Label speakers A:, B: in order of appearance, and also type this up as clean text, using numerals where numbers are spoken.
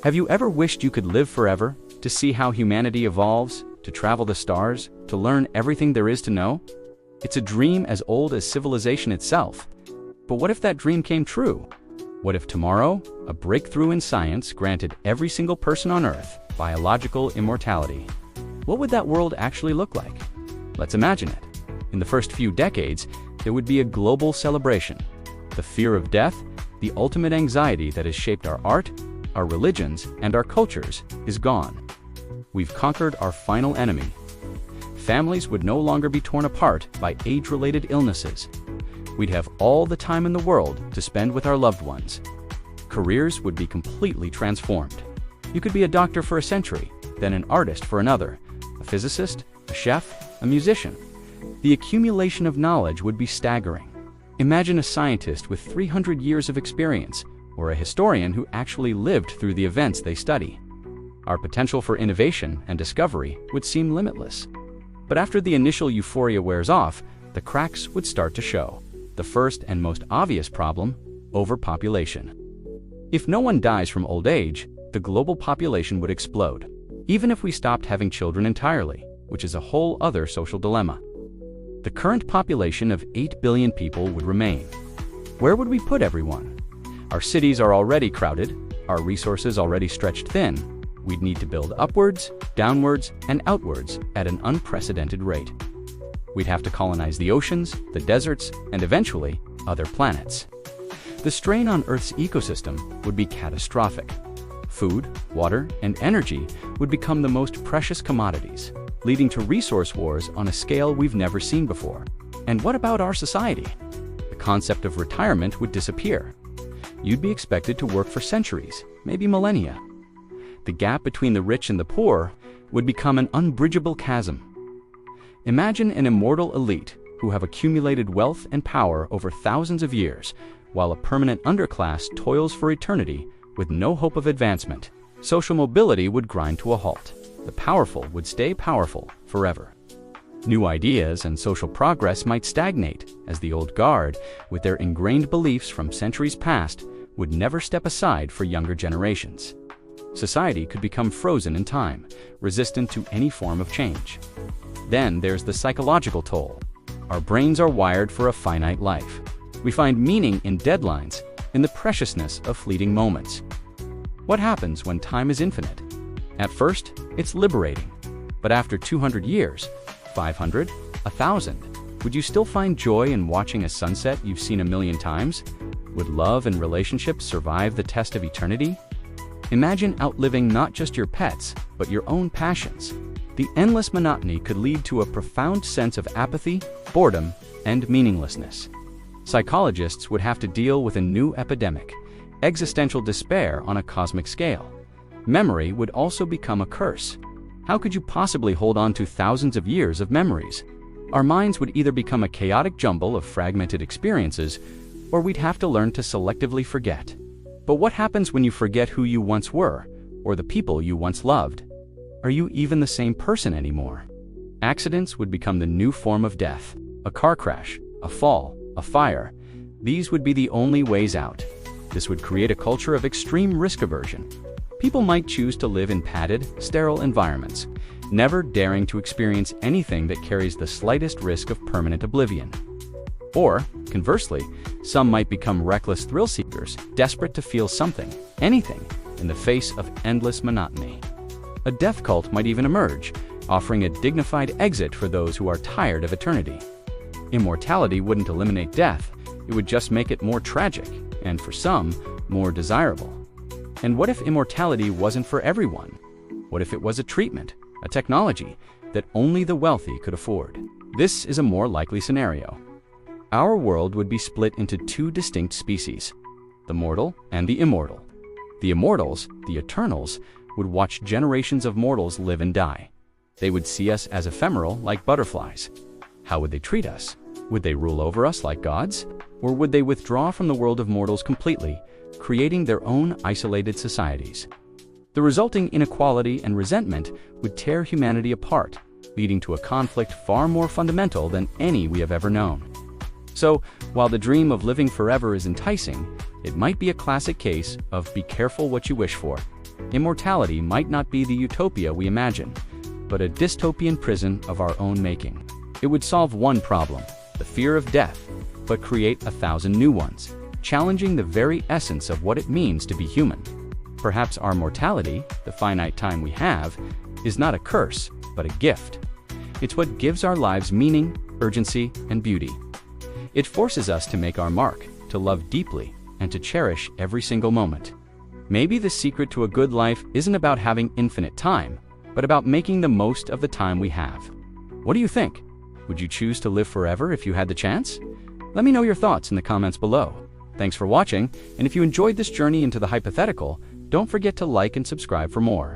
A: Have you ever wished you could live forever, to see how humanity evolves, to travel the stars, to learn everything there is to know? It's a dream as old as civilization itself. But what if that dream came true? What if tomorrow, a breakthrough in science granted every single person on Earth biological immortality? What would that world actually look like? Let's imagine it. In the first few decades, there would be a global celebration. The fear of death, the ultimate anxiety that has shaped our art, our religions, and our cultures, is gone. We've conquered our final enemy. Families would no longer be torn apart by age-related illnesses. We'd have all the time in the world to spend with our loved ones. Careers would be completely transformed. You could be a doctor for a century, then an artist for another, a physicist, a chef, a musician. The accumulation of knowledge would be staggering. Imagine a scientist with 300 years of experience, or a historian who actually lived through the events they study. Our potential for innovation and discovery would seem limitless. But after the initial euphoria wears off, the cracks would start to show. The first and most obvious problem: overpopulation. If no one dies from old age, the global population would explode, even if we stopped having children entirely, which is a whole other social dilemma. The current population of 8 billion people would remain. Where would we put everyone? Our cities are already crowded, our resources already stretched thin. We'd need to build upwards, downwards, and outwards at an unprecedented rate. We'd have to colonize the oceans, the deserts, and eventually, other planets. The strain on Earth's ecosystem would be catastrophic. Food, water, and energy would become the most precious commodities, leading to resource wars on a scale we've never seen before. And what about our society? The concept of retirement would disappear. You'd be expected to work for centuries, maybe millennia. The gap between the rich and the poor would become an unbridgeable chasm. Imagine an immortal elite who have accumulated wealth and power over thousands of years, while a permanent underclass toils for eternity with no hope of advancement. Social mobility would grind to a halt. The powerful would stay powerful forever. New ideas and social progress might stagnate, as the old guard, with their ingrained beliefs from centuries past, would never step aside for younger generations. Society could become frozen in time, resistant to any form of change. Then there's the psychological toll. Our brains are wired for a finite life. We find meaning in deadlines, in the preciousness of fleeting moments. What happens when time is infinite? At first, it's liberating. But after 200 years, 500, 1,000, would you still find joy in watching a sunset you've seen a million times? Would love and relationships survive the test of eternity? Imagine outliving not just your pets, but your own passions. The endless monotony could lead to a profound sense of apathy, boredom, and meaninglessness. Psychologists would have to deal with a new epidemic: existential despair on a cosmic scale. Memory would also become a curse. How could you possibly hold on to thousands of years of memories? Our minds would either become a chaotic jumble of fragmented experiences, or we'd have to learn to selectively forget. But what happens when you forget who you once were, or the people you once loved? Are you even the same person anymore? Accidents would become the new form of death. A car crash, a fall, a fire. These would be the only ways out. This would create a culture of extreme risk aversion. People might choose to live in padded, sterile environments, never daring to experience anything that carries the slightest risk of permanent oblivion. Or, conversely, some might become reckless thrill seekers, desperate to feel something, anything, in the face of endless monotony. A death cult might even emerge, offering a dignified exit for those who are tired of eternity. Immortality wouldn't eliminate death, it would just make it more tragic, and for some, more desirable. And what if immortality wasn't for everyone? What if it was a treatment, a technology, that only the wealthy could afford? This is a more likely scenario. Our world would be split into two distinct species: the mortal and the immortal. The immortals, the eternals, would watch generations of mortals live and die. They would see us as ephemeral, like butterflies. How would they treat us? Would they rule over us like gods? Or would they withdraw from the world of mortals completely, creating their own isolated societies? The resulting inequality and resentment would tear humanity apart, leading to a conflict far more fundamental than any we have ever known. So, while the dream of living forever is enticing, it might be a classic case of be careful what you wish for. immortality might not be the utopia we imagine, but a dystopian prison of our own making. It would solve one problem, the fear of death, but create 1,000 new ones, challenging the very essence of what it means to be human. Perhaps our mortality, the finite time we have, is not a curse, but a gift. It's what gives our lives meaning, urgency, and beauty. It forces us to make our mark, to love deeply, and to cherish every single moment. Maybe the secret to a good life isn't about having infinite time, but about making the most of the time we have. What do you think? Would you choose to live forever if you had the chance? Let me know your thoughts in the comments below. Thanks for watching, and if you enjoyed this journey into the hypothetical, don't forget to like and subscribe for more.